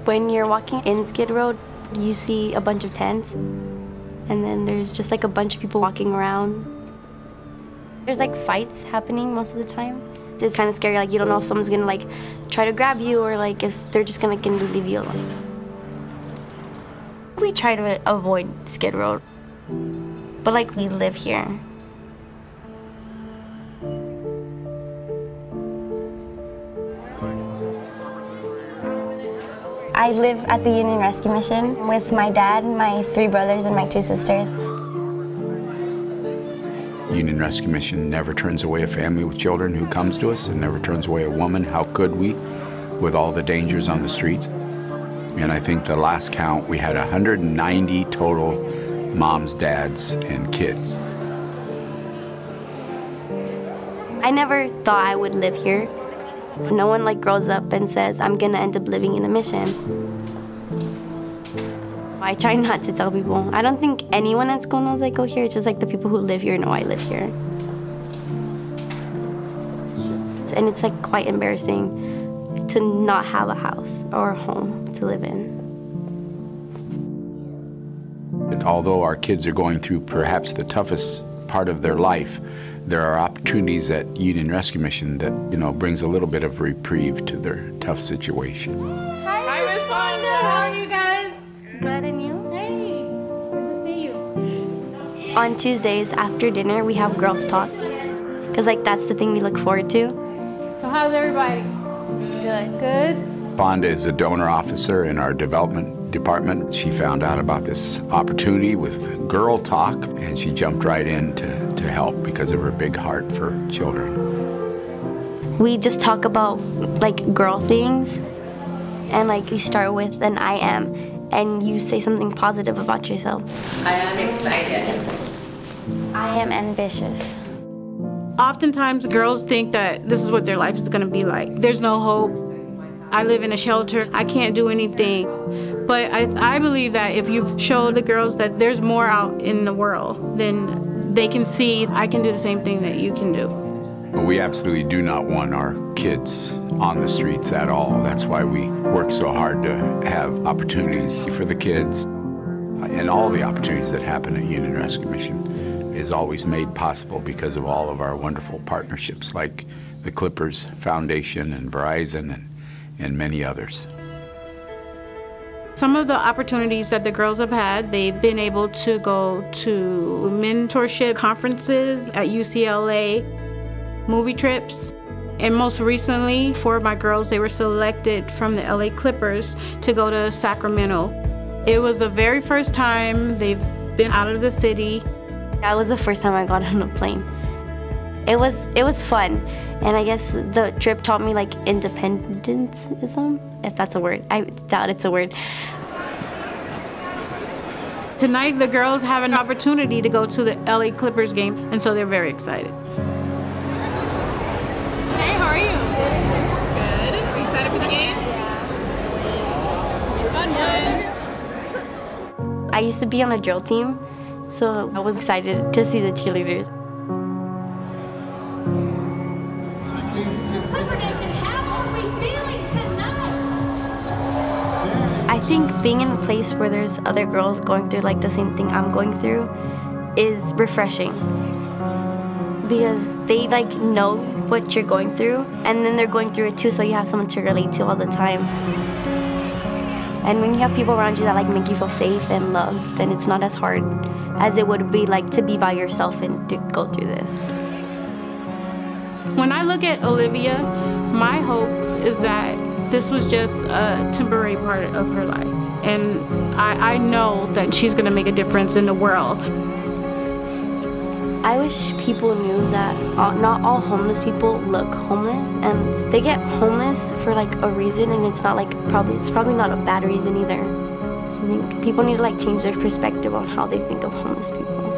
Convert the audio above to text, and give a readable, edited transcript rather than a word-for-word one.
When you're walking in Skid Row, you see a bunch of tents, and then there's just like a bunch of people walking around. There's like fights happening most of the time. It's kind of scary, like you don't know if someone's gonna like try to grab you or like if they're just gonna leave you alone. We try to avoid Skid Row, but like we live here. I live at the Union Rescue Mission with my dad, my 3 brothers, and my 2 sisters. Union Rescue Mission never turns away a family with children who comes to us, and never turns away a woman. How could we, with all the dangers on the streets? And I think the last count, we had 190 total moms, dads, and kids. I never thought I would live here. No one like grows up and says, I'm gonna end up living in a mission. I try not to tell people. I don't think anyone at school knows I go here. It's just like the people who live here know I live here. And it's like quite embarrassing to not have a house or a home to live in. Although our kids are going through perhaps the toughest part of their life, there are opportunities at Union Rescue Mission that, brings a little bit of reprieve to their tough situation. Hi, Miss Fonda. How are you guys? Good, and you? Hey, good to see you. On Tuesdays after dinner, we have girls talk, because like that's the thing we look forward to. So how's everybody? Good. Good? Fonda is a donor officer in our development department. She found out about this opportunity with Girl Talk, and she jumped right in to help because of her big heart for children. We just talk about like girl things, and like you start with an I am, and you say something positive about yourself. I am excited. I am ambitious. Oftentimes girls think that this is what their life is going to be like. There's no hope. I live in a shelter. I can't do anything. But I believe that if you show the girls that there's more out in the world, then they can see I can do the same thing that you can do. But we absolutely do not want our kids on the streets at all. That's why we work so hard to have opportunities for the kids. And all the opportunities that happen at Union Rescue Mission is always made possible because of all of our wonderful partnerships like the Clippers Foundation and Verizon and many others. Some of the opportunities that the girls have had, they've been able to go to mentorship conferences at UCLA, movie trips, and most recently, 4 of my girls, they were selected from the LA Clippers to go to Sacramento. It was the very first time they've been out of the city. That was the first time I got on a plane. It was fun, and I guess the trip taught me like independentism, if that's a word. I doubt it's a word. Tonight the girls have an opportunity to go to the LA Clippers game, and so they're very excited. Hey, how are you? Good. Are you excited for the game? Fun one. I used to be on a drill team, so I was excited to see the cheerleaders. I think being in a place where there's other girls going through like the same thing I'm going through is refreshing, because they like know what you're going through, and then they're going through it too, so you have someone to relate to all the time. And when you have people around you that like make you feel safe and loved, then it's not as hard as it would be like to be by yourself and to go through this. When I look at Olivia, my hope is that this was just a temporary part of her life. And I know that she's gonna make a difference in the world. I wish people knew that not all homeless people look homeless, and they get homeless for like a reason, and it's probably not a bad reason either. I think people need to like change their perspective on how they think of homeless people.